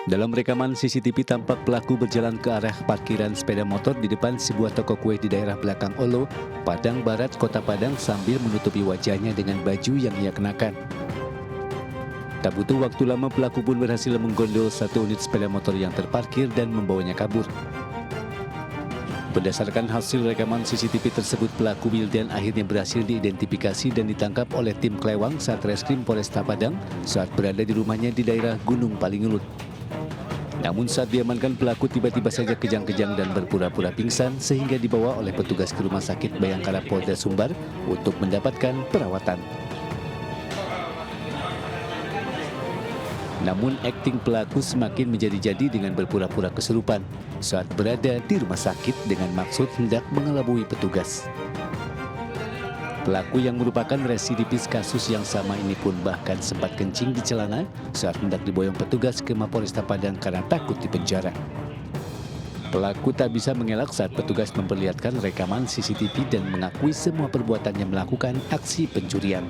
Dalam rekaman CCTV tampak pelaku berjalan ke arah parkiran sepeda motor di depan sebuah toko kue di daerah belakang Olo, Padang Barat, Kota Padang sambil menutupi wajahnya dengan baju yang ia kenakan. Tak butuh waktu lama pelaku pun berhasil menggondol satu unit sepeda motor yang terparkir dan membawanya kabur. Berdasarkan hasil rekaman CCTV tersebut, pelaku Wildan akhirnya berhasil diidentifikasi dan ditangkap oleh tim Klewang Satreskrim Polresta Padang saat berada di rumahnya di daerah Gunung Palingulut. Namun saat diamankan, pelaku tiba-tiba saja kejang-kejang dan berpura-pura pingsan sehingga dibawa oleh petugas ke Rumah Sakit Bayangkara Polda Sumbar untuk mendapatkan perawatan. Namun akting pelaku semakin menjadi-jadi dengan berpura-pura kesurupan saat berada di rumah sakit dengan maksud hendak mengelabui petugas. Pelaku yang merupakan residivis kasus yang sama ini pun bahkan sempat kencing di celana saat hendak diboyong petugas ke Mapolresta Padang karena takut dipenjara. Pelaku tak bisa mengelak saat petugas memperlihatkan rekaman CCTV dan mengakui semua perbuatannya melakukan aksi pencurian.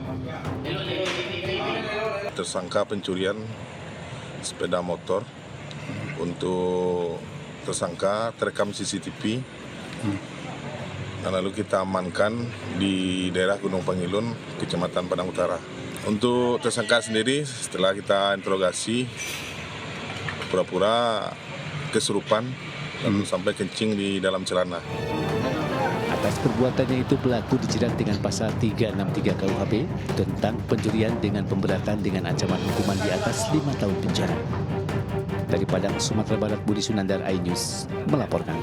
Tersangka pencurian sepeda motor. Untuk tersangka terekam CCTV. Dan lalu kita amankan di daerah Gunung Pangilun, Kecamatan Padang Utara. Untuk tersangka sendiri, setelah kita interogasi, pura-pura kesurupan dan sampai kencing di dalam celana. Atas perbuatannya itu, pelaku dijerat dengan pasal 363 KUHP tentang pencurian dengan pemberatan dengan ancaman hukuman di atas 5 tahun penjara. Dari Padang, Sumatera Barat, Budi Sunandar, iNews melaporkan.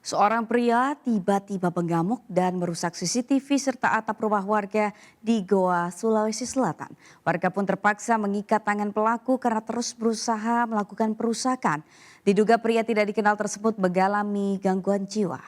Seorang pria tiba-tiba mengamuk dan merusak CCTV serta atap rumah warga di Goa, Sulawesi Selatan. Warga pun terpaksa mengikat tangan pelaku karena terus berusaha melakukan perusakan. Diduga pria tidak dikenal tersebut mengalami gangguan jiwa.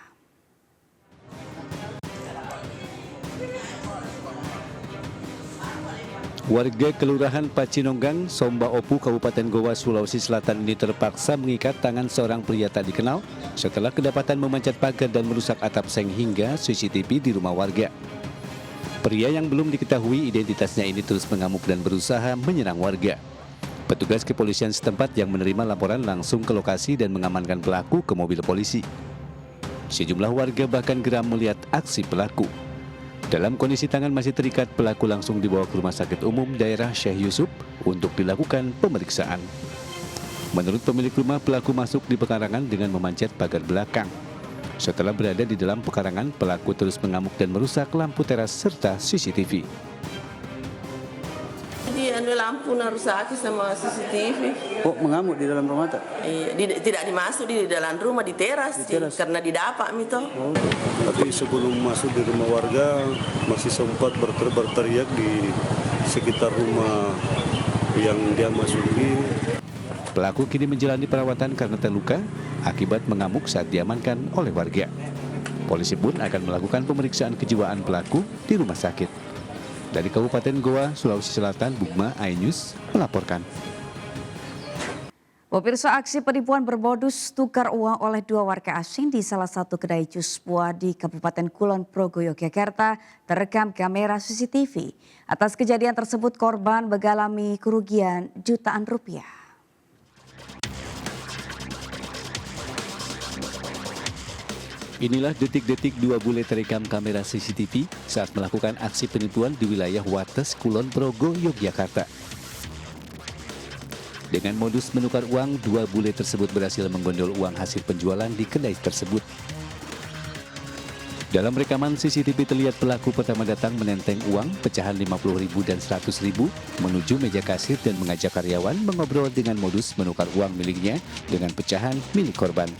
Warga Kelurahan Pacinonggang, Somba Opu, Kabupaten Goa, Sulawesi Selatan ini terpaksa mengikat tangan seorang pria tak dikenal setelah kedapatan memanjat pagar dan merusak atap seng hingga CCTV di rumah warga. Pria yang belum diketahui identitasnya ini terus mengamuk dan berusaha menyerang warga. Petugas kepolisian setempat yang menerima laporan langsung ke lokasi dan mengamankan pelaku ke mobil polisi. Sejumlah warga bahkan geram melihat aksi pelaku. Dalam kondisi tangan masih terikat, pelaku langsung dibawa ke Rumah Sakit Umum Daerah Syekh Yusuf untuk dilakukan pemeriksaan. Menurut pemilik rumah, pelaku masuk di pekarangan dengan memanjat pagar belakang. Setelah berada di dalam pekarangan, pelaku terus mengamuk dan merusak lampu teras serta CCTV. Dia lampu narusak sama CCTV. Oh, mengamuk di dalam rumah tak? Tidak dimasuk di dalam rumah, di teras, karena didapak itu. Oh. Tapi sebelum masuk di rumah warga masih sempat berteriak di sekitar rumah yang dia masuki. Pelaku kini menjalani perawatan karena terluka akibat mengamuk saat diamankan oleh warga. Polisi pun akan melakukan pemeriksaan kejiwaan pelaku di rumah sakit. Dari Kabupaten Goa, Sulawesi Selatan, Bugma, iNews melaporkan. Pemirsa, aksi penipuan bermodus tukar uang oleh dua warga asing di salah satu kedai jus buah di Kabupaten Kulon Progo, Yogyakarta terekam kamera CCTV. Atas kejadian tersebut, korban mengalami kerugian jutaan rupiah. Inilah detik-detik dua bule terekam kamera CCTV saat melakukan aksi penipuan di wilayah Wates, Kulon Progo, Yogyakarta. Dengan modus menukar uang, dua bule tersebut berhasil menggondol uang hasil penjualan di kedai tersebut. Dalam rekaman CCTV terlihat pelaku pertama datang menenteng uang pecahan 50.000 dan 100.000 menuju meja kasir dan mengajak karyawan mengobrol dengan modus menukar uang miliknya dengan pecahan milik korban.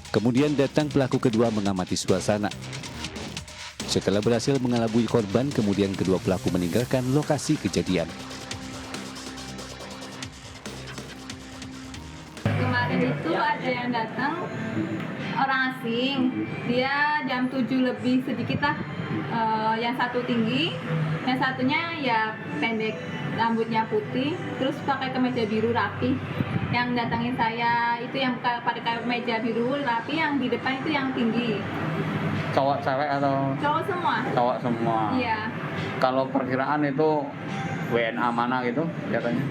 Kemudian datang pelaku kedua mengamati suasana. Setelah berhasil mengelabui korban, kemudian kedua pelaku meninggalkan lokasi kejadian. Kemarin itu ada yang datang, orang asing. Dia jam 7 lebih sedikit lah. Yang satu tinggi, yang satunya ya pendek, rambutnya putih, terus pakai kemeja biru rapi. Yang datangin saya itu yang pakai kemeja biru rapi, yang di depan itu yang tinggi. cowok cewek atau Cowok semua. cowok semua? Iya. Kalau perkiraan itu WNA mana gitu katanya?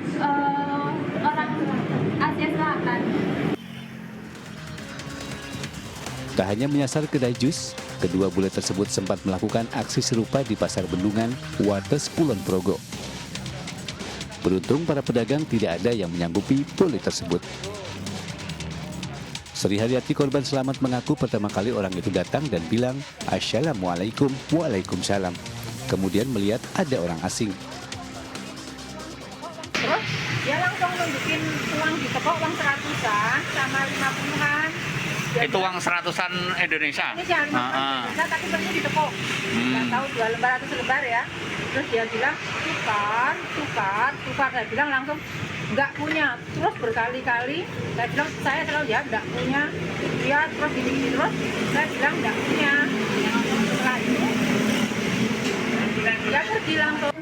Orang Asia Selatan. Tak hanya menyasar kedai jus, kedua bule tersebut sempat melakukan aksi serupa di Pasar Bendungan, Wates, Kulon Progo. Beruntung para pedagang tidak ada yang menyanggupi bule tersebut. Sri Haryati korban selamat mengaku pertama kali orang itu datang dan bilang, "Assalamualaikum, waalaikumsalam." Kemudian melihat ada orang asing. Terus dia langsung nunjukin uang di toko, uang 100-an sama 50-an. Itu uang 100-an Indonesia? Ini sih 50-an Indonesia, tapi belinya di toko. Nggak tahu 2 lembar atau selembar ya. Terus dia bilang, tukar. Saya bilang langsung, nggak punya. Terus berkali-kali, saya bilang, saya selalu ya nggak punya. Dia terus gini-gini terus, saya bilang nggak punya. Setelah itu, dia pergi langsung.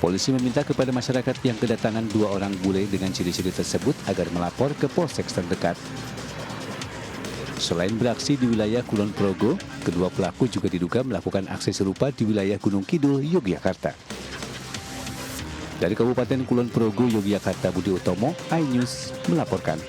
Polisi meminta kepada masyarakat yang kedatangan 2 orang bule dengan ciri-ciri tersebut agar melapor ke polsek terdekat. Selain beraksi di wilayah Kulon Progo, kedua pelaku juga diduga melakukan aksi serupa di wilayah Gunung Kidul, Yogyakarta. Dari Kabupaten Kulon Progo, Yogyakarta, Budi Utomo, iNews melaporkan.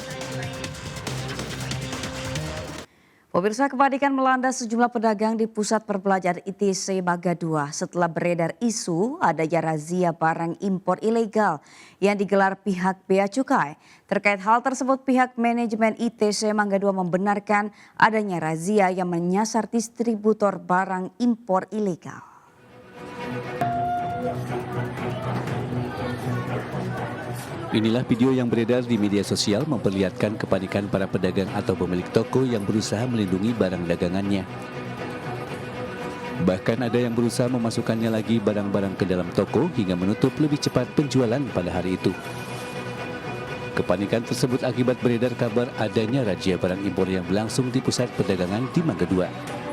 Pemirsa, kepanikan melanda sejumlah pedagang di pusat perbelanjaan ITC Mangga 2 setelah beredar isu adanya razia barang impor ilegal yang digelar pihak Bea Cukai. Terkait hal tersebut, pihak manajemen ITC Mangga 2 membenarkan adanya razia yang menyasar distributor barang impor ilegal. Inilah video yang beredar di media sosial memperlihatkan kepanikan para pedagang atau pemilik toko yang berusaha melindungi barang dagangannya. Bahkan ada yang berusaha memasukkannya lagi barang-barang ke dalam toko hingga menutup lebih cepat penjualan pada hari itu. Kepanikan tersebut akibat beredar kabar adanya razia barang impor yang berlangsung di pusat perdagangan di Mangga 2.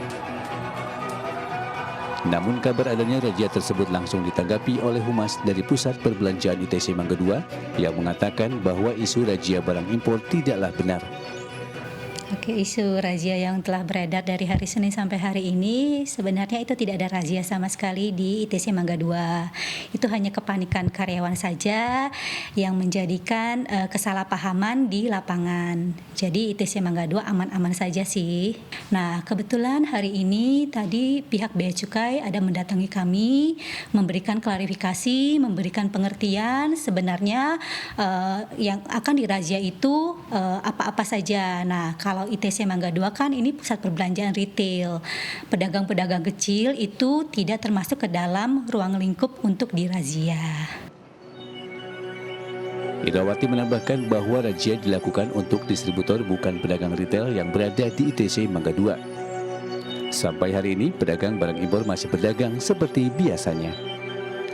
Namun kabar adanya razia tersebut langsung ditanggapi oleh Humas dari Pusat Perbelanjaan ITC Mangga 2 yang mengatakan bahwa isu razia barang impor tidaklah benar. Oke, isu razia yang telah beredar dari hari Senin sampai hari ini sebenarnya itu tidak ada razia sama sekali di ITC Mangga 2. Itu hanya kepanikan karyawan saja yang menjadikan kesalahpahaman di lapangan. Jadi ITC Mangga 2 aman-aman saja sih. Nah, kebetulan hari ini tadi pihak Bea Cukai ada mendatangi kami, memberikan klarifikasi, memberikan pengertian sebenarnya yang akan dirazia itu apa-apa saja. Nah, kalau ITC Mangga 2 kan ini pusat perbelanjaan retail. Pedagang-pedagang kecil itu tidak termasuk ke dalam ruang lingkup untuk dirazia. Indrawati menambahkan bahwa razia dilakukan untuk distributor bukan pedagang retail yang berada di ITC Mangga 2. Sampai hari ini pedagang barang impor masih berdagang seperti biasanya.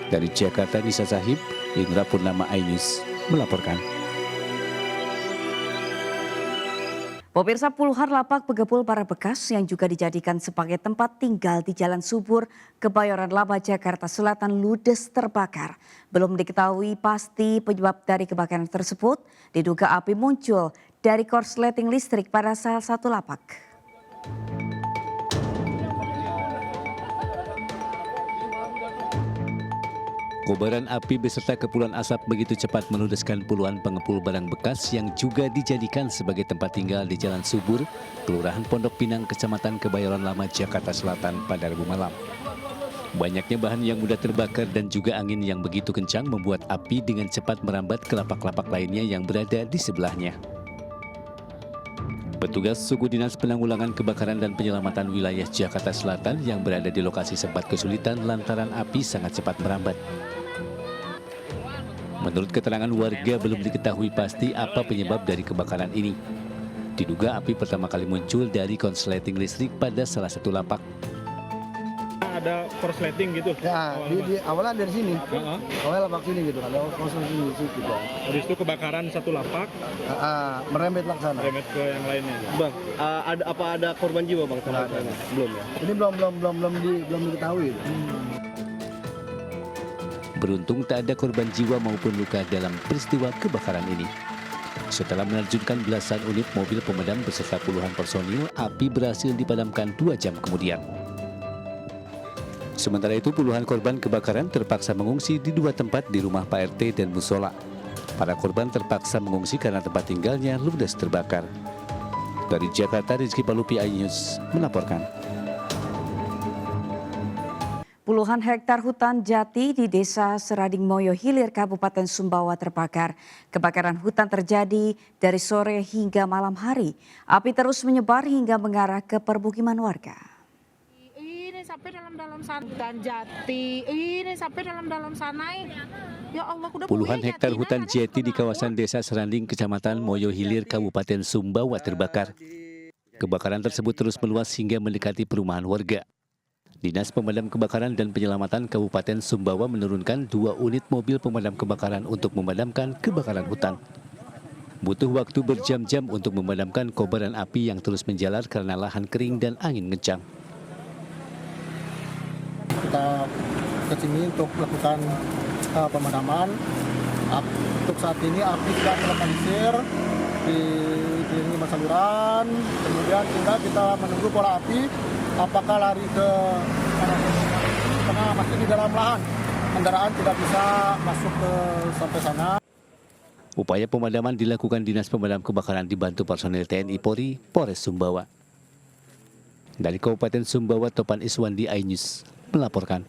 Dari Jakarta, Nisa Sahib, Indra Purnama, iNews melaporkan. Pemirsa, puluhan lapak pengepul barang bekas yang juga dijadikan sebagai tempat tinggal di Jalan Subur, Kebayoran Lama, Jakarta Selatan ludes terbakar. Belum diketahui pasti penyebab dari kebakaran tersebut. Diduga api muncul dari korsleting listrik pada salah satu lapak. Kobaran api beserta kepulan asap begitu cepat meludeskan puluhan pengepul barang bekas yang juga dijadikan sebagai tempat tinggal di Jalan Subur, Kelurahan Pondok Pinang, Kecamatan Kebayoran Lama, Jakarta Selatan pada Rabu malam. Banyaknya bahan yang mudah terbakar dan juga angin yang begitu kencang membuat api dengan cepat merambat ke lapak-lapak lainnya yang berada di sebelahnya. Petugas Suku Dinas Penanggulangan Kebakaran dan Penyelamatan Wilayah Jakarta Selatan yang berada di lokasi sempat kesulitan lantaran api sangat cepat merambat. Menurut keterangan warga, belum diketahui pasti apa penyebab dari kebakaran ini. Diduga api pertama kali muncul dari konsleting listrik pada salah satu lapak. Ada korsleting gitu? Ya, awalnya dari sini. Awalnya lapak sini gitu, ada konsleting di situ. Habis itu kebakaran satu lapak? Merembet lah ke sana. Merembet ke yang lainnya. Bang, ada korban jiwa bang? Belum ya? Ini belum diketahui. Beruntung tak ada korban jiwa maupun luka dalam peristiwa kebakaran ini. Setelah menerjunkan belasan unit mobil pemadam beserta puluhan personil, api berhasil dipadamkan 2 jam kemudian. Sementara itu, puluhan korban kebakaran terpaksa mengungsi di 2 tempat di rumah Pak RT dan musola. Para korban terpaksa mengungsi karena tempat tinggalnya ludes terbakar. Dari Jakarta, Rizky Palupi, iNews melaporkan. Puluhan hektar hutan jati di Desa Serading Moyo Hilir, Kabupaten Sumbawa terbakar. Kebakaran hutan terjadi dari sore hingga malam hari. Api terus menyebar hingga mengarah ke permukiman warga. Ini sampai dalam sana hutan jati. Ini sampai dalam sana. Ya Allah, udah Puluhan hektar hutan jati di kawasan Desa Seranding, Kecamatan Moyo Hilir, Kabupaten Sumbawa terbakar. Kebakaran tersebut terus meluas hingga mendekati perumahan warga. Dinas Pemadam Kebakaran dan Penyelamatan Kabupaten Sumbawa menurunkan 2 unit mobil pemadam kebakaran untuk memadamkan kebakaran hutan. Butuh waktu berjam-jam untuk memadamkan kobaran api yang terus menjalar karena lahan kering dan angin kencang. Kita ke sini untuk melakukan pemadaman. Untuk saat ini api sudah terlokalisir di saluran. Kemudian tinggal kita menunggu pola api. Apakah lari ke arah karena masih di dalam lahan, kendaraan tidak bisa masuk ke sampai sana. Upaya pemadaman dilakukan Dinas Pemadam Kebakaran dibantu personil TNI Polri, Polres Sumbawa. Dari Kabupaten Sumbawa, Topan Iswandi, iNews melaporkan.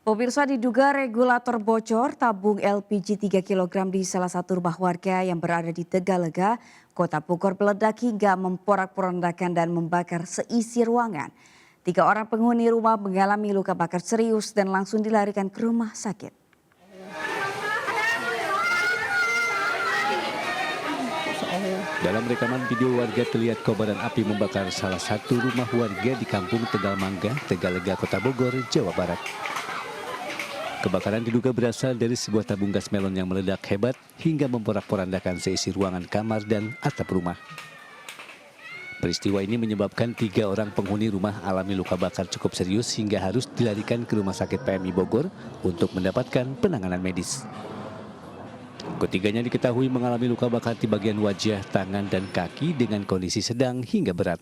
Pemirsa, diduga regulator bocor tabung LPG 3 kg di salah satu rumah warga yang berada di Tegalega, Kota Bogor meledak hingga memporak-porandakan dan membakar seisi ruangan. 3 orang penghuni rumah mengalami luka bakar serius dan langsung dilarikan ke rumah sakit. Dalam rekaman video warga terlihat kobaran api membakar salah satu rumah warga di Kampung Tegal Mangga, Tegalega, Kota Bogor, Jawa Barat. Kebakaran diduga berasal dari sebuah tabung gas melon yang meledak hebat hingga memporak-porandakan seisi ruangan kamar dan atap rumah. Peristiwa ini menyebabkan 3 orang penghuni rumah alami luka bakar cukup serius hingga harus dilarikan ke Rumah Sakit PMI Bogor untuk mendapatkan penanganan medis. Ketiganya diketahui mengalami luka bakar di bagian wajah, tangan, dan kaki dengan kondisi sedang hingga berat.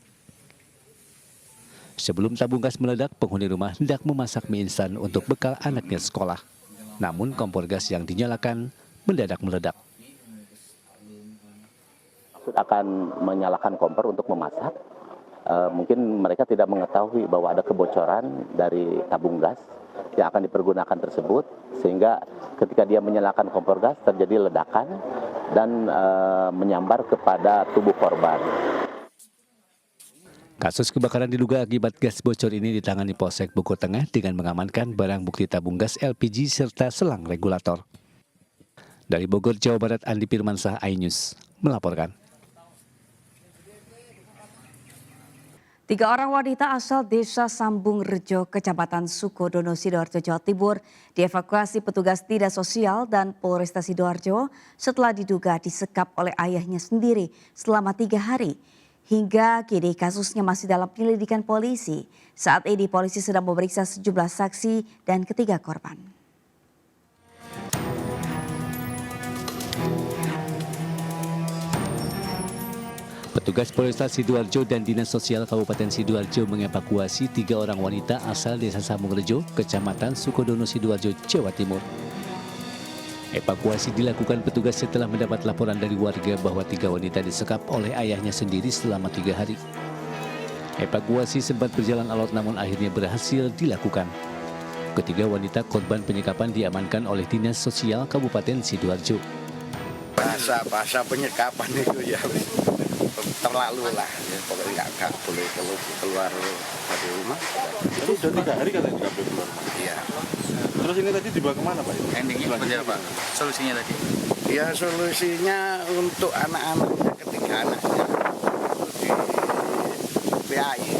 Sebelum tabung gas meledak, penghuni rumah hendak memasak mie instan untuk bekal anaknya sekolah. Namun kompor gas yang dinyalakan mendadak meledak. Akan menyalakan kompor untuk memasak. Mungkin mereka tidak mengetahui bahwa ada kebocoran dari tabung gas yang akan dipergunakan tersebut, sehingga ketika dia menyalakan kompor gas terjadi ledakan dan menyambar kepada tubuh korban. Kasus kebakaran diduga akibat gas bocor ini ditangani Polsek Bogor Tengah dengan mengamankan barang bukti tabung gas LPG serta selang regulator. Dari Bogor, Jawa Barat, Andi Firmansyah, iNews melaporkan. 3 orang wanita asal Desa Sambung Rejo, Kecamatan Sukodono, Sidoarjo, Jawa Timur dievakuasi petugas dinas sosial dan Polresta Sidoarjo setelah diduga disekap oleh ayahnya sendiri selama 3 hari. Hingga kini kasusnya masih dalam penyelidikan polisi. Saat ini polisi sedang memeriksa sejumlah saksi dan ketiga korban. Petugas Polresta Sidoarjo dan Dinas Sosial Kabupaten Sidoarjo mengevakuasi 3 orang wanita asal Desa Sambung Rejo, Kecamatan Sukodono, Sidoarjo, Jawa Timur. Evakuasi dilakukan petugas setelah mendapat laporan dari warga bahwa 3 wanita disekap oleh ayahnya sendiri selama 3 hari. Evakuasi sempat berjalan alot namun akhirnya berhasil dilakukan. Ketiga wanita korban penyekapan diamankan oleh Dinas Sosial Kabupaten Sidoarjo. Bahasa penyekapan itu ya terlalu lah, ya, pokoknya nggak boleh keluar dari rumah. Itu sudah 3 hari katanya nggak boleh keluar. Iya. Terus ini tadi dibawa kemana Pak? Endingnya seperti apa? Solusinya tadi? Ya solusinya untuk anak-anaknya, ketiga anaknya di PAI.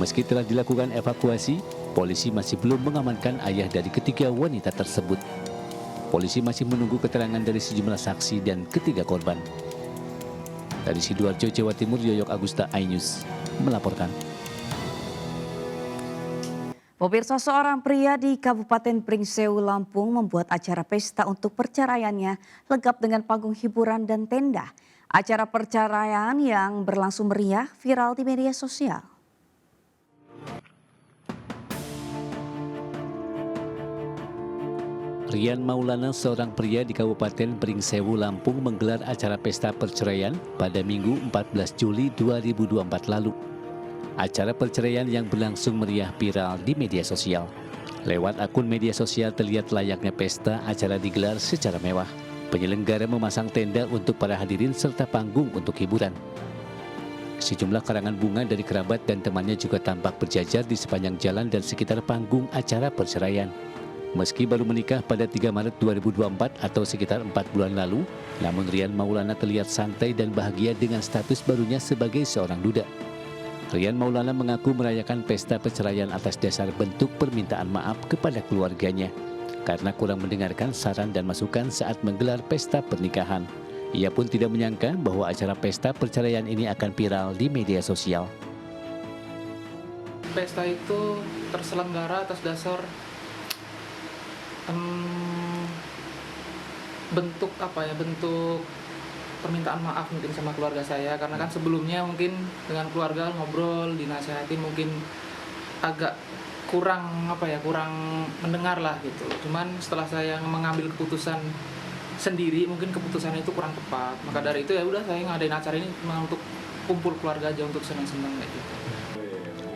Meski telah dilakukan evakuasi, polisi masih belum mengamankan ayah dari ketiga wanita tersebut. Polisi masih menunggu keterangan dari sejumlah saksi dan ketiga korban. Dari Sidoarjo, Jawa Timur, Yoyok Agusta, iNews melaporkan. Pemirsa, seorang pria di Kabupaten Pringsewu, Lampung membuat acara pesta untuk perceraiannya lengkap dengan panggung hiburan dan tenda. Acara perceraian yang berlangsung meriah viral di media sosial. Rian Maulana, seorang pria di Kabupaten Pringsewu, Lampung menggelar acara pesta perceraian pada Minggu 14 Juli 2024 lalu. Acara perceraian yang berlangsung meriah viral di media sosial. Lewat akun media sosial terlihat layaknya pesta acara digelar secara mewah. Penyelenggara memasang tenda untuk para hadirin serta panggung untuk hiburan. Sejumlah karangan bunga dari kerabat dan temannya juga tampak berjajar di sepanjang jalan dan sekitar panggung acara perceraian. Meski baru menikah pada 3 Maret 2024 atau sekitar 4 bulan lalu, namun Rian Maulana terlihat santai dan bahagia dengan status barunya sebagai seorang duda. Rian Maulana mengaku merayakan pesta perceraian atas dasar bentuk permintaan maaf kepada keluarganya karena kurang mendengarkan saran dan masukan saat menggelar pesta pernikahan. Ia pun tidak menyangka bahwa acara pesta perceraian ini akan viral di media sosial. Pesta itu terselenggara atas dasar bentuk permintaan maaf mungkin sama keluarga saya, karena kan sebelumnya mungkin dengan keluarga ngobrol, dinasihatin mungkin agak kurang mendengar lah gitu. Cuman setelah saya mengambil keputusan sendiri, mungkin keputusan itu kurang tepat. Maka dari itu ya udah saya ngadain acara ini cuma untuk kumpul keluarga aja, untuk senang-senang kayak gitu.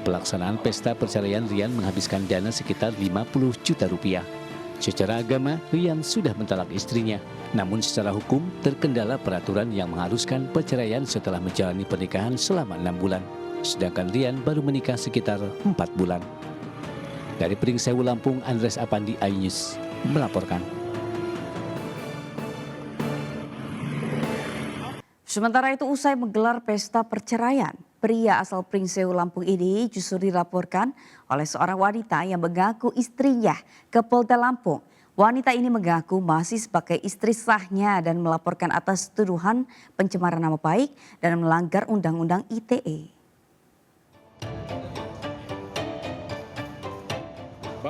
Pelaksanaan pesta perceraian Rian menghabiskan dana sekitar 50 juta rupiah. Secara agama, Rian sudah mentalak istrinya. Namun secara hukum, terkendala peraturan yang mengharuskan perceraian setelah menjalani pernikahan selama 6 bulan. Sedangkan Rian baru menikah sekitar 4 bulan. Dari Pringsewu, Lampung, Andres Apandi, iNews melaporkan. Sementara itu, usai menggelar pesta perceraian, pria asal Pringsewu, Lampung ini justru dilaporkan oleh seorang wanita yang mengaku istrinya ke Polda Lampung. Wanita ini mengaku masih sebagai istri sahnya dan melaporkan atas tuduhan pencemaran nama baik dan melanggar Undang-Undang ITE.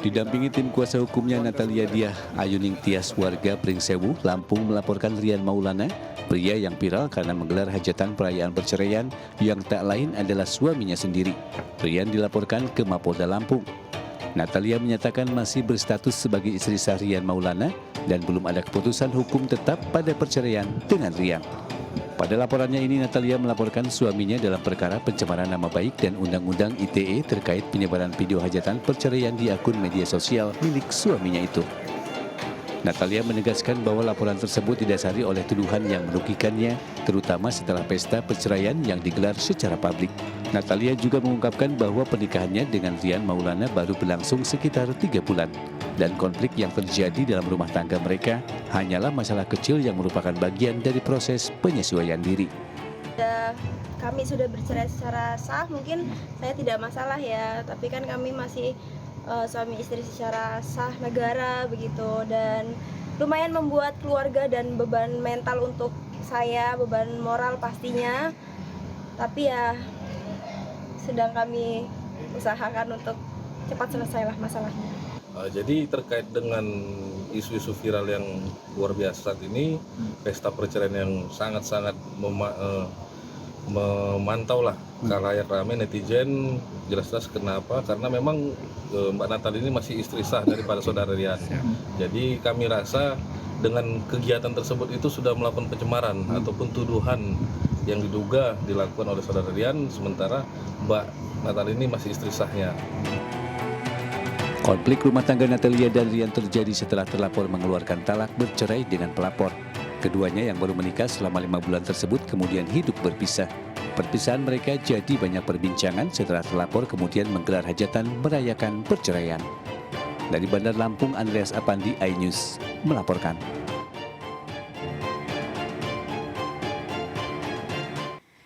Didampingi tim kuasa hukumnya Natalia Diah Ayuning Tias, warga Pringsewu, Lampung, melaporkan Rian Maulana, pria yang viral karena menggelar hajatan perayaan perceraian yang tak lain adalah suaminya sendiri. Rian dilaporkan ke Mapolda Lampung. Natalia menyatakan masih berstatus sebagai istri sah Rian Maulana dan belum ada keputusan hukum tetap pada perceraian dengan Rian. Pada laporannya ini, Natalia melaporkan suaminya dalam perkara pencemaran nama baik dan Undang-Undang ITE terkait penyebaran video hajatan perceraian di akun media sosial milik suaminya itu. Natalia menegaskan bahwa laporan tersebut didasari oleh tuduhan yang merugikannya, terutama setelah pesta perceraian yang digelar secara publik. Natalia juga mengungkapkan bahwa pernikahannya dengan Rian Maulana baru berlangsung sekitar 3 bulan. Dan konflik yang terjadi dalam rumah tangga mereka hanyalah masalah kecil yang merupakan bagian dari proses penyesuaian diri. Kami sudah bercerai secara sah, mungkin saya tidak masalah ya, tapi kan kami masih suami istri secara sah negara begitu, dan lumayan membuat keluarga dan beban mental untuk saya, beban moral pastinya, tapi ya sedang kami usahakan untuk cepat selesailah masalahnya. Jadi terkait dengan isu-isu viral yang luar biasa saat ini, pesta perceraian yang sangat-sangat memantau lah kalayak ramai netizen, jelas-jelas kenapa, karena memang Mbak Natal ini masih istri sah daripada saudara Rian. Jadi kami rasa dengan kegiatan tersebut itu sudah melakukan pencemaran ataupun tuduhan yang diduga dilakukan oleh saudara Rian, sementara Mbak Natal ini masih istri sahnya. Konflik rumah tangga Natalia dan Rian terjadi setelah terlapor mengeluarkan talak bercerai dengan pelapor. Keduanya yang baru menikah selama 5 bulan tersebut kemudian hidup berpisah. Perpisahan mereka jadi banyak perbincangan setelah terlapor kemudian menggelar hajatan merayakan perceraian. Dari Bandar Lampung, Andreas Apandi, iNews melaporkan.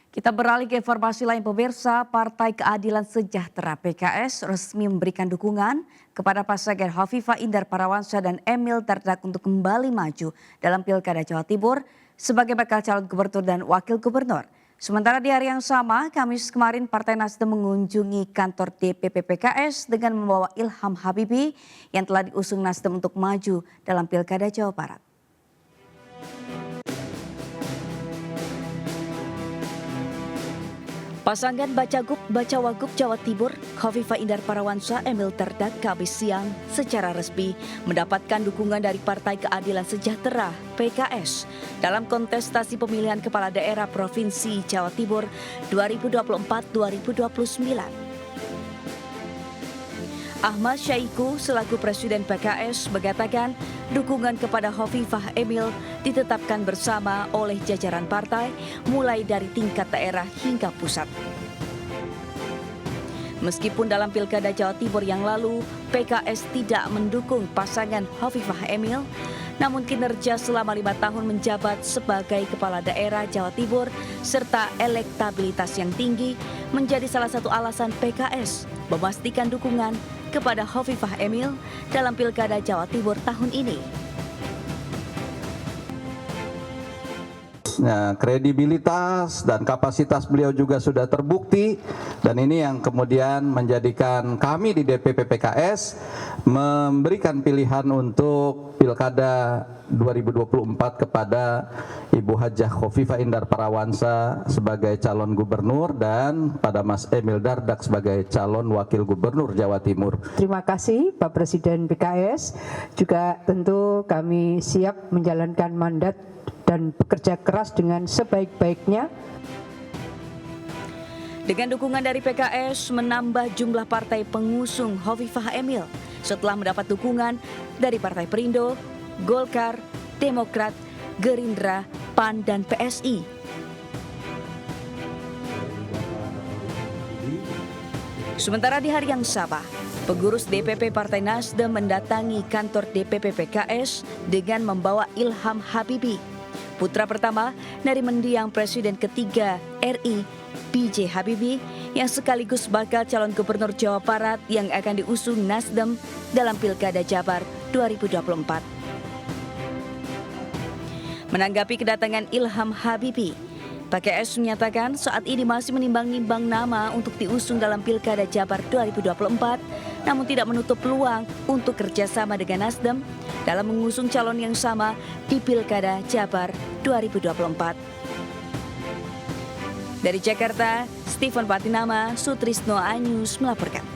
Kita beralih ke informasi lain, pemirsa. Partai Keadilan Sejahtera PKS resmi memberikan dukungan kepada pasangan Hovifah Indar Parawansa dan Emil Dardak untuk kembali maju dalam Pilkada Jawa Timur sebagai bakal calon gubernur dan wakil gubernur. Sementara di hari yang sama, Kamis kemarin Partai Nasdem mengunjungi kantor DPP PKS dengan membawa Ilham Habibie yang telah diusung Nasdem untuk maju dalam Pilkada Jawa Barat. Pasangan Bacawagup Jawa Timur, Khofifah Indar Parawansa, Emil Dardak, Kamis siang secara resmi mendapatkan dukungan dari Partai Keadilan Sejahtera (PKS) dalam kontestasi pemilihan Kepala Daerah Provinsi Jawa Timur 2024-2029. Ahmad Syaiqo selaku Presiden PKS mengatakan dukungan kepada Khofifah Emil ditetapkan bersama oleh jajaran partai mulai dari tingkat daerah hingga pusat. Meskipun dalam Pilkada Jawa Timur yang lalu PKS tidak mendukung pasangan Khofifah Emil, namun kinerja selama 5 tahun menjabat sebagai Kepala Daerah Jawa Timur serta elektabilitas yang tinggi menjadi salah satu alasan PKS memastikan dukungan kepada Khofifah Emil dalam Pilkada Jawa Timur tahun ini. Nah, kredibilitas dan kapasitas beliau juga sudah terbukti dan ini yang kemudian menjadikan kami di DPP PKS memberikan pilihan untuk Pilkada 2024 kepada Ibu Hajah Khofifah Indar Parawansa sebagai calon gubernur dan pada Mas Emil Dardak sebagai calon wakil gubernur Jawa Timur. Terima kasih Pak Presiden PKS, juga tentu kami siap menjalankan mandat dan bekerja keras dengan sebaik-baiknya. Dengan dukungan dari PKS menambah jumlah partai pengusung Khofifah Emil setelah mendapat dukungan dari Partai Perindo, Golkar, Demokrat, Gerindra, PAN, dan PSI. Sementara di hari yang sama, pengurus DPP Partai Nasdem mendatangi kantor DPP PKS dengan membawa Ilham Habibie, putra pertama dari mendiang Presiden ketiga RI B.J. Habibie yang sekaligus bakal calon gubernur Jawa Barat yang akan diusung Nasdem dalam Pilkada Jabar 2024. Menanggapi kedatangan Ilham Habibie, PKS menyatakan saat ini masih menimbang-nimbang nama untuk diusung dalam Pilkada Jabar 2024, namun tidak menutup peluang untuk kerjasama dengan Nasdem dalam mengusung calon yang sama di Pilkada Jabar 2024. Dari Jakarta, Stephen Patinama, Sutrisno Anyus melaporkan.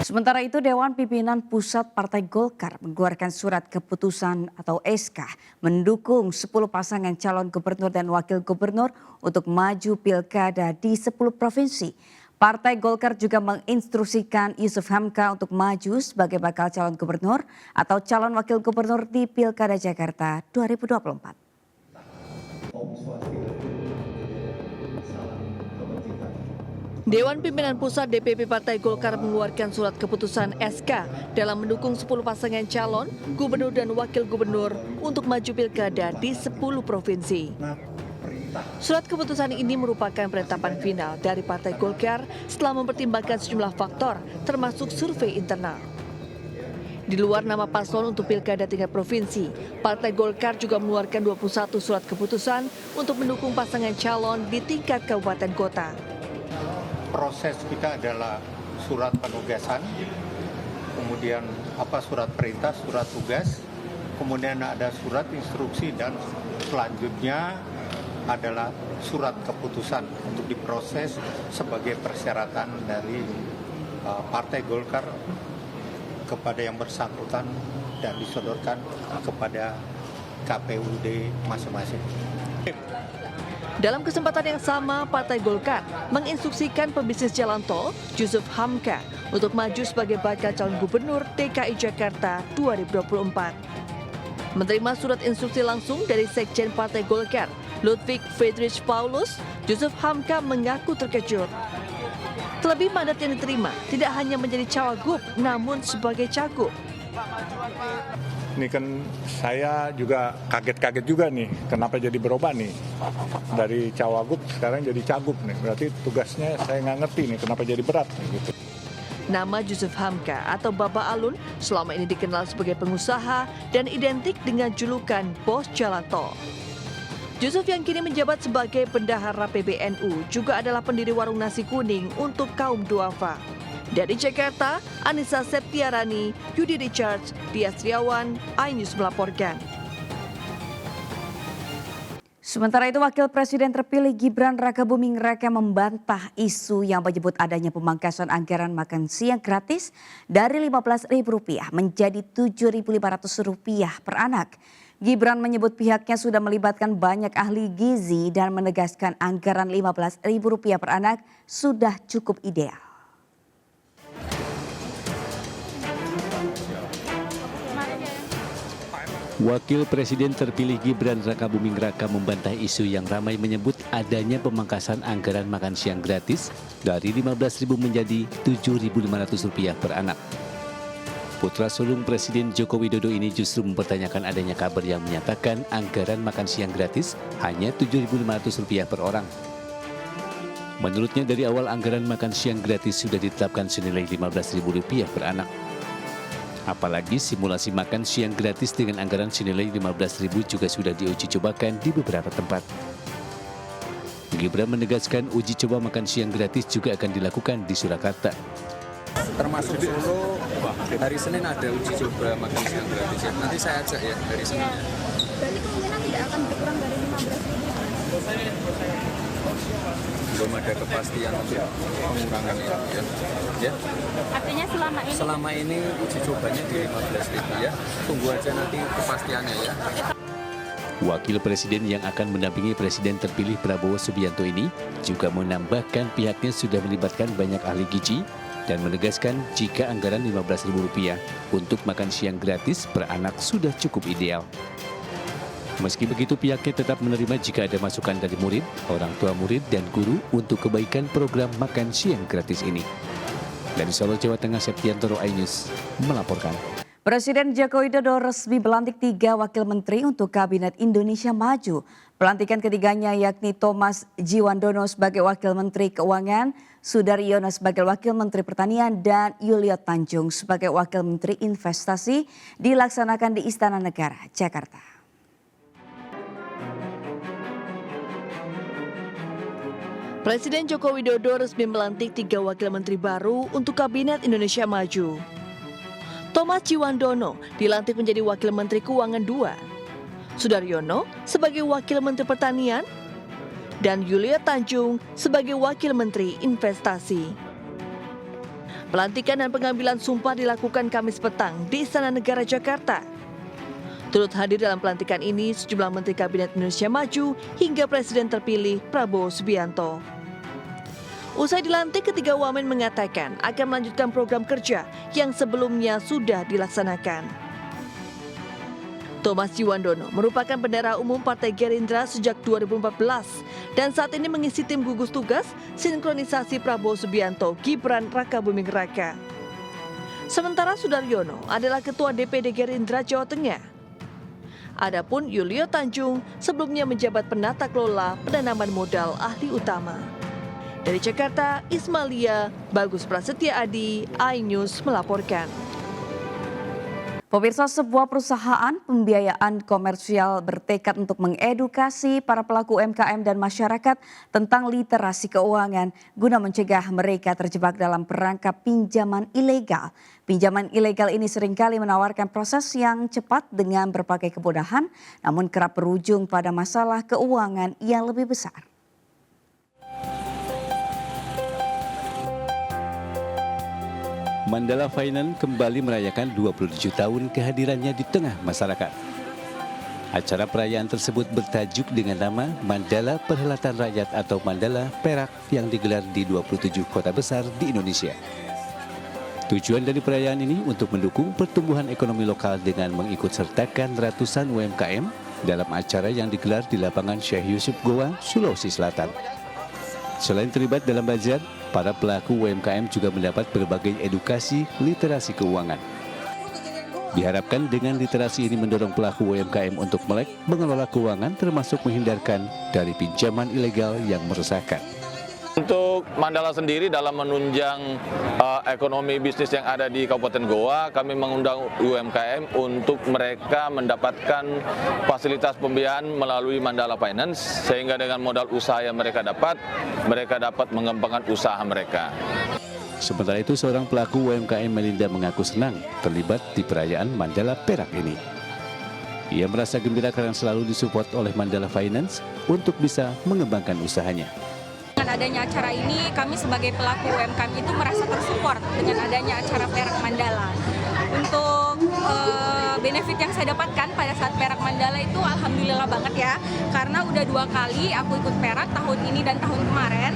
Sementara itu, Dewan Pimpinan Pusat Partai Golkar mengeluarkan surat keputusan atau SK mendukung 10 pasangan calon gubernur dan wakil gubernur untuk maju pilkada di 10 provinsi. Partai Golkar juga menginstruksikan Yusuf Hamka untuk maju sebagai bakal calon gubernur atau calon wakil gubernur di Pilkada Jakarta 2024. Dewan Pimpinan Pusat DPP Partai Golkar mengeluarkan surat keputusan SK dalam mendukung 10 pasangan calon gubernur dan wakil gubernur untuk maju pilkada di 10 provinsi. Surat keputusan ini merupakan penetapan final dari Partai Golkar setelah mempertimbangkan sejumlah faktor termasuk survei internal. Di luar nama paslon untuk pilkada tingkat provinsi, Partai Golkar juga mengeluarkan 21 surat keputusan untuk mendukung pasangan calon di tingkat kabupaten kota. Proses kita adalah surat penugasan, kemudian surat perintah, surat tugas, kemudian ada surat instruksi dan selanjutnya adalah surat keputusan untuk diproses sebagai persyaratan dari Partai Golkar kepada yang bersangkutan dan disodorkan kepada KPUD masing-masing. Dalam kesempatan yang sama, Partai Golkar menginstruksikan pebisnis jalan tol Yusuf Hamka untuk maju sebagai bakal calon gubernur DKI Jakarta 2024. Menerima surat instruksi langsung dari Sekjen Partai Golkar, Ludwig Friedrich Paulus, Yusuf Hamka mengaku terkejut. Terlebih mandat yang diterima tidak hanya menjadi cawagup, namun sebagai cagup. Ini kan saya juga kaget-kaget juga nih, kenapa jadi berubah nih. Dari cawagup sekarang jadi cagup nih, berarti tugasnya saya nggak ngerti nih, kenapa jadi berat nih, gitu. Nama Yusuf Hamka atau Baba Alun selama ini dikenal sebagai pengusaha dan identik dengan julukan Bos Jalan Tol. Yusuf yang kini menjabat sebagai bendahara PBNU juga adalah pendiri warung nasi kuning untuk kaum duafa. Dari Jakarta, Anissa Septiarani, Yudi Richards, Dias Triawan, iNews melaporkan. Sementara itu, Wakil Presiden terpilih Gibran Rakabuming Raka membantah isu yang menyebut adanya pemangkasan anggaran makan siang gratis dari Rp15.000 menjadi Rp7.500 per anak. Gibran menyebut pihaknya sudah melibatkan banyak ahli gizi dan menegaskan anggaran Rp15.000 per anak sudah cukup ideal. Wakil Presiden terpilih Gibran Rakabuming Raka membantah isu yang ramai menyebut adanya pemangkasan anggaran makan siang gratis dari Rp15.000 menjadi Rp7.500 per anak. Putra sulung Presiden Joko Widodo ini justru mempertanyakan adanya kabar yang menyatakan anggaran makan siang gratis hanya Rp7.500 per orang. Menurutnya dari awal anggaran makan siang gratis sudah ditetapkan senilai Rp15.000 per anak. Apalagi simulasi makan siang gratis dengan anggaran senilai Rp15.000 juga sudah diuji cobakan di beberapa tempat. Gibran menegaskan uji coba makan siang gratis juga akan dilakukan di Surakarta. Termasuk Solo, hari Senin ada uji coba makan siang gratis ya. Nanti saya ajak ya hari Senin. Berarti kemungkinan tidak akan berkurang dari Rp15.000. Belum ada kepastian untuk pengurangan ya. Artinya selama ini uji cobanya di Rp15.000 ya. Tunggu aja nanti kepastiannya ya. Wakil Presiden yang akan mendampingi Presiden terpilih Prabowo Subianto ini juga menambahkan pihaknya sudah melibatkan banyak ahli gizi dan menegaskan jika anggaran Rp15.000 untuk makan siang gratis per anak sudah cukup ideal. Meski begitu, pihaknya tetap menerima jika ada masukan dari murid, orang tua murid, dan guru untuk kebaikan program makan siang gratis ini. Dari Solo, Jawa Tengah, Septiantoro, iNews melaporkan. Presiden Joko Widodo resmi melantik 3 wakil menteri untuk Kabinet Indonesia Maju. Pelantikan ketiganya yakni Thomas Jiwandono sebagai Wakil Menteri Keuangan, Sudaryono sebagai Wakil Menteri Pertanian, dan Yulio Tanjung sebagai Wakil Menteri Investasi dilaksanakan di Istana Negara, Jakarta. Presiden Joko Widodo resmi melantik 3 wakil menteri baru untuk Kabinet Indonesia Maju. Thomas Jiwandono dilantik menjadi Wakil Menteri Keuangan 2, Sudaryono sebagai Wakil Menteri Pertanian, dan Yulio Tanjung sebagai Wakil Menteri Investasi. Pelantikan dan pengambilan sumpah dilakukan Kamis petang di Istana Negara Jakarta. Turut hadir dalam pelantikan ini sejumlah Menteri Kabinet Indonesia Maju hingga Presiden terpilih Prabowo Subianto. Usai dilantik, ketiga wamen mengatakan akan melanjutkan program kerja yang sebelumnya sudah dilaksanakan. Thomas Jiwandono merupakan bendahara umum Partai Gerindra sejak 2014 dan saat ini mengisi tim gugus tugas sinkronisasi Prabowo Subianto Gibran Rakabuming Raka. Sementara Sudaryono adalah Ketua DPD Gerindra Jawa Tengah. Adapun Yulio Tanjung sebelumnya menjabat penata kelola penanaman modal ahli utama. Dari Jakarta, Ismalia, Bagus Prasetya Adi, iNews melaporkan. Pemirsa, sebuah perusahaan pembiayaan komersial bertekad untuk mengedukasi para pelaku UMKM dan masyarakat tentang literasi keuangan guna mencegah mereka terjebak dalam perangkap pinjaman ilegal. Pinjaman ilegal ini seringkali menawarkan proses yang cepat dengan berbagai kemudahan, namun kerap berujung pada masalah keuangan yang lebih besar. Mandala Finance kembali merayakan 27 tahun kehadirannya di tengah masyarakat. Acara perayaan tersebut bertajuk dengan nama Mandala Perhelatan Rakyat atau Mandala Perak yang digelar di 27 kota besar di Indonesia. Tujuan dari perayaan ini untuk mendukung pertumbuhan ekonomi lokal dengan mengikut sertakan ratusan UMKM dalam acara yang digelar di lapangan Syekh Yusuf Goa, Sulawesi Selatan. Selain terlibat dalam bazar, para pelaku UMKM juga mendapat berbagai edukasi literasi keuangan. Diharapkan dengan literasi ini mendorong pelaku UMKM untuk melek mengelola keuangan termasuk menghindarkan dari pinjaman ilegal yang meresahkan. Untuk Mandala sendiri dalam menunjang ekonomi bisnis yang ada di Kabupaten Goa, kami mengundang UMKM untuk mereka mendapatkan fasilitas pembiayaan melalui Mandala Finance, sehingga dengan modal usaha yang mereka dapat mengembangkan usaha mereka. Sementara itu, seorang pelaku UMKM Melinda mengaku senang terlibat di perayaan Mandala Perak ini. Ia merasa gembira karena selalu disupport oleh Mandala Finance untuk bisa mengembangkan usahanya. Dengan adanya acara ini, kami sebagai pelaku UMKM itu merasa tersupport dengan adanya acara Perak Mandala. Untuk benefit yang saya dapatkan pada saat Perak Mandala itu alhamdulillah banget ya, karena udah 2 kali aku ikut Perak, tahun ini dan tahun kemarin,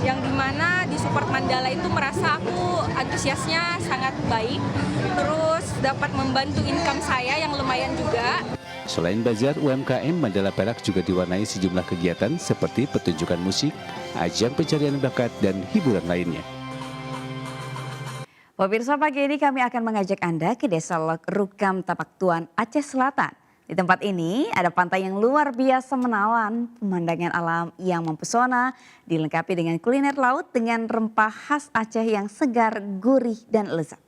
yang dimana di support Mandala itu merasa aku antusiasnya sangat baik, terus dapat membantu income saya yang lumayan juga. Selain bazar, UMKM Mandala Perak juga diwarnai sejumlah kegiatan seperti pertunjukan musik, ajang pencarian bakat, dan hiburan lainnya. Pemirsa, pagi ini kami akan mengajak Anda ke Desa Lok Rukam, Tapak Tuan, Aceh Selatan. Di tempat ini ada pantai yang luar biasa menawan, pemandangan alam yang mempesona, dilengkapi dengan kuliner laut dengan rempah khas Aceh yang segar, gurih, dan lezat.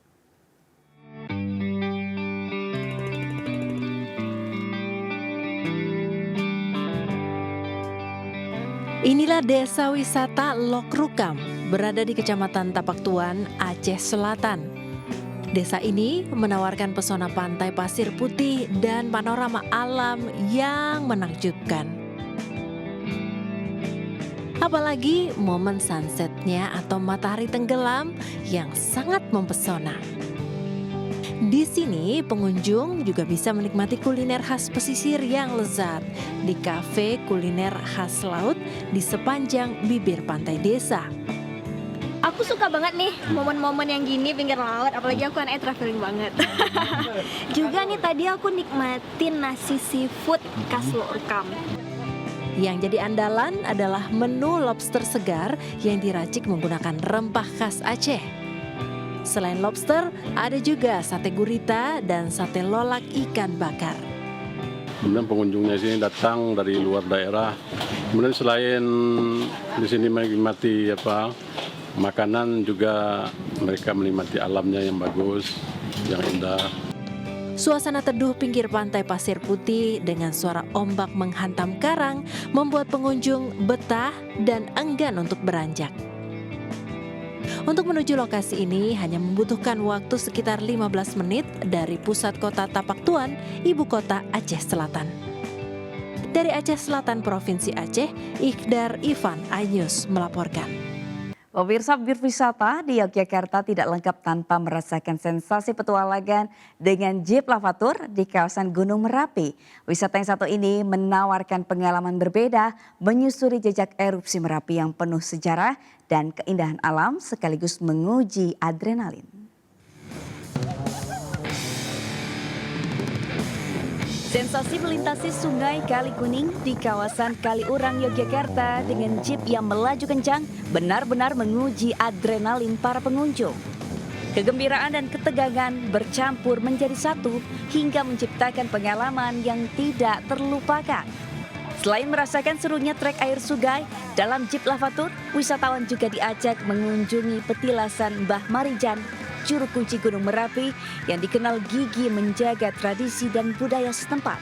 Inilah desa wisata Lok Rukam, berada di Kecamatan Tapak Tuan, Aceh Selatan. Desa ini menawarkan pesona pantai pasir putih dan panorama alam yang menakjubkan. Apalagi momen sunsetnya atau matahari tenggelam yang sangat mempesona. Di sini pengunjung juga bisa menikmati kuliner khas pesisir yang lezat di kafe kuliner khas laut di sepanjang bibir pantai desa. Aku suka banget nih momen-momen yang gini pinggir laut, apalagi aku anak traveling banget. Juga nih tadi aku nikmatin nasi seafood khas Lok Rukam. Yang jadi andalan adalah menu lobster segar yang diracik menggunakan rempah khas Aceh. Selain lobster, ada juga sate gurita dan sate lolak ikan bakar. Kemudian pengunjungnya sini datang dari luar daerah. Kemudian selain di sini menikmati makanan, juga mereka menikmati alamnya yang bagus, yang indah. Suasana teduh pinggir pantai pasir putih dengan suara ombak menghantam karang membuat pengunjung betah dan enggan untuk beranjak. Untuk menuju lokasi ini hanya membutuhkan waktu sekitar 15 menit dari pusat kota Tapak Tuan, ibu kota Aceh Selatan. Dari Aceh Selatan, Provinsi Aceh, Iqdar Ivan Ayus melaporkan. Pemirsa, berwisata di Yogyakarta tidak lengkap tanpa merasakan sensasi petualangan dengan jeep lavatur di kawasan Gunung Merapi. Wisata yang satu ini menawarkan pengalaman berbeda, menyusuri jejak erupsi Merapi yang penuh sejarah dan keindahan alam sekaligus menguji adrenalin. Sensasi melintasi sungai Kali Kuning di kawasan Kaliurang, Yogyakarta dengan jeep yang melaju kencang benar-benar menguji adrenalin para pengunjung. Kegembiraan dan ketegangan bercampur menjadi satu hingga menciptakan pengalaman yang tidak terlupakan. Selain merasakan serunya trek air sungai dalam jeep lavatur, wisatawan juga diajak mengunjungi petilasan Mbah Marijan, juru kunci Gunung Merapi yang dikenal gigih menjaga tradisi dan budaya setempat.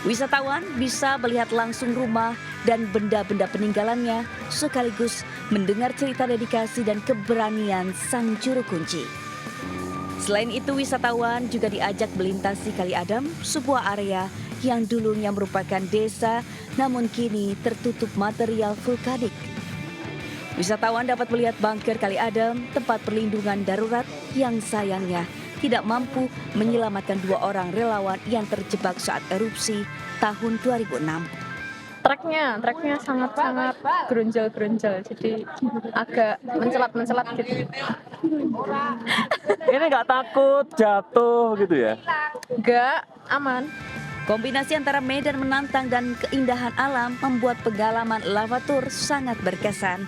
Wisatawan bisa melihat langsung rumah dan benda-benda peninggalannya sekaligus mendengar cerita dedikasi dan keberanian sang juru kunci. Selain itu, wisatawan juga diajak melintasi Kali Adam, sebuah area yang dulunya merupakan desa namun kini tertutup material vulkanik. Wisatawan dapat melihat bunker Kali Adam, tempat perlindungan darurat yang sayangnya tidak mampu menyelamatkan 2 orang relawan yang terjebak saat erupsi tahun 2006. Treknya sangat-sangat gerunjal-gerunjal, jadi agak mencelat-mencelat gitu. Ini nggak takut jatuh gitu ya? Nggak, aman. Kombinasi antara medan menantang dan keindahan alam membuat pengalaman lavatur sangat berkesan.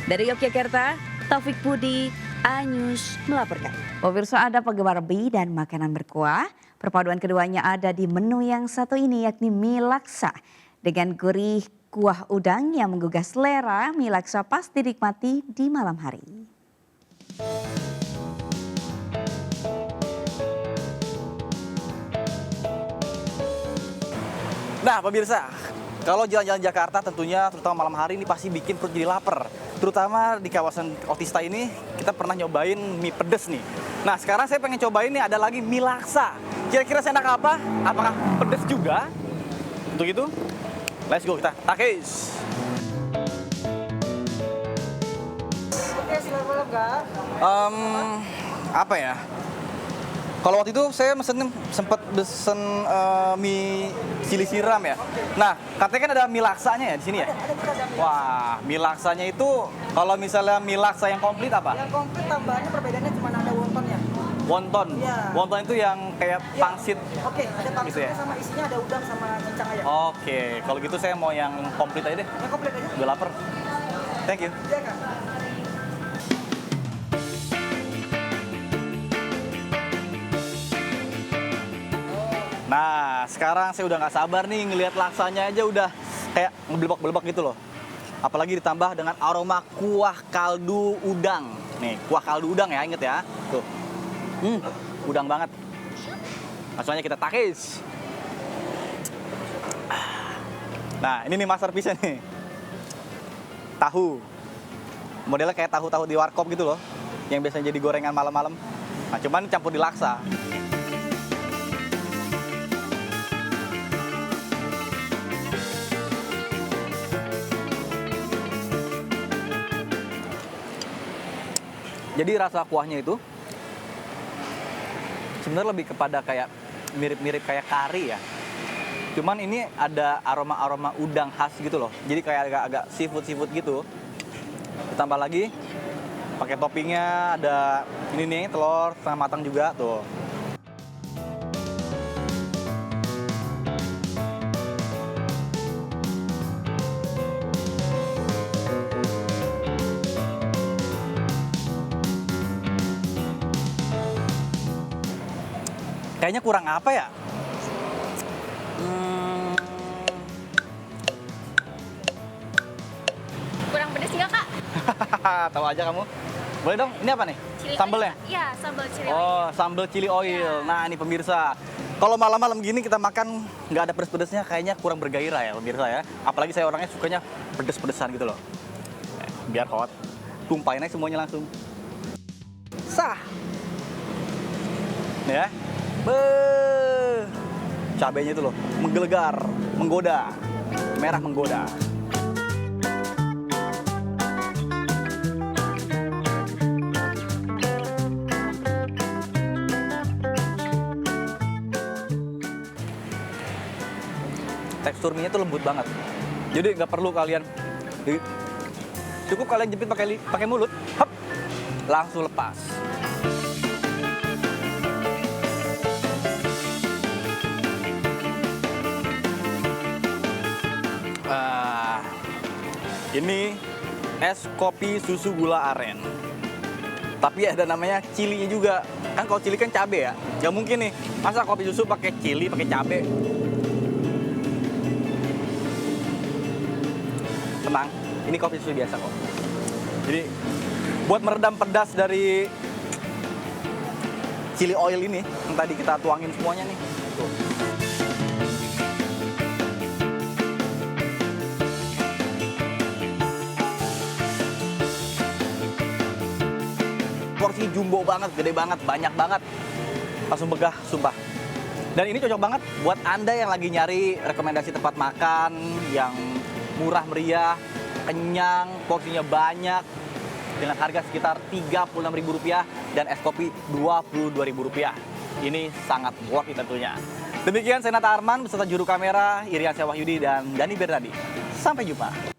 Dari Yogyakarta, Taufik Budi, Anyus melaporkan. Pemirsa, ada penggemar mie dan makanan berkuah. Perpaduan keduanya ada di menu yang satu ini, yakni mie laksa. Dengan gurih kuah udang yang menggugah selera, mie laksa pas dinikmati di malam hari. Nah pemirsa, kalau jalan-jalan Jakarta tentunya terutama malam hari ini pasti bikin perut jadi lapar. Terutama di kawasan Otista ini kita pernah nyobain mie pedes nih. Nah sekarang saya pengen cobain nih ada lagi mie laksa. Kira-kira seenak apa? Apakah pedes juga? Untuk itu, let's go kita takis. Oke, selamat Kak. Apa ya? Kalau waktu itu saya sempat pesen mie cili siram ya. Nah, katanya kan ada mie laksanya ya di sini ya? Wah, mie laksanya itu kalau misalnya mie laksa yang komplit apa? Yang komplit tambahannya perbedaannya cuma ada wontonnya. Wonton? Iya. Wonton itu yang kayak pangsit? Oke, ada pangsitnya gitu ya? sama isinya ada udang sama cincang aja. Oke, kalau gitu saya mau yang komplit aja deh. Yang komplit aja? Udah lapar. Thank you. Iya Kak. Nah, sekarang saya udah nggak sabar nih ngelihat laksanya aja udah kayak ngebelebak-belebak gitu loh. Apalagi ditambah dengan aroma kuah kaldu udang. Nih, kuah kaldu udang ya, inget ya. Tuh. Udang banget. Langsung aja kita takis. Nah, ini nih masterpiece-nya nih. Tahu. Modelnya kayak tahu-tahu di warkop gitu loh. Yang biasanya jadi gorengan malam-malam. Nah, cuman campur di laksa. Jadi rasa kuahnya itu sebenarnya lebih kepada kayak mirip-mirip kayak kari ya. Cuman ini ada aroma-aroma udang khas gitu loh. Jadi kayak agak-agak seafood gitu. Ditambah lagi pakai toppingnya ada ini nih telur setengah matang juga tuh. Kayaknya kurang apa ya? Kurang pedes nggak Kak? Tahu aja kamu. Boleh dong, ini apa nih? Chili oil. Sambelnya? Iya, sambal chili oil. Oh, sambal chili oil. Nah, ini pemirsa. Kalau malam-malam gini kita makan nggak ada pedes-pedesnya, kayaknya kurang bergairah ya pemirsa ya. Apalagi saya orangnya sukanya pedes-pedesan gitu loh. Biar hot, tumpahin aja semuanya langsung. Sah. Nih ya. Cabenya itu loh, menggelegar, menggoda, merah menggoda. Tekstur mie-nya tuh lembut banget. Jadi nggak perlu kalian, cukup kalian jepit pakai mulut, hop, langsung lepas. Ini es kopi susu gula aren. Tapi ada namanya cilinya juga. Kan kalau cili kan cabe ya. Gak mungkin nih, masa kopi susu pakai cili, pakai cabe. Tenang, ini kopi susu biasa kok. Jadi buat meredam pedas dari chili oil ini yang tadi kita tuangin semuanya nih. Tuh. Porsi jumbo banget, gede banget, banyak banget. Langsung begah, sumpah. Dan ini cocok banget buat Anda yang lagi nyari rekomendasi tempat makan yang murah meriah, kenyang, porsinya banyak, dengan harga sekitar Rp36.000 dan es kopi Rp22.000. Ini sangat worth it tentunya. Demikian saya Nata Arman beserta juru kamera Iriansyah Wahyudi dan Dani Bernadi. Sampai jumpa.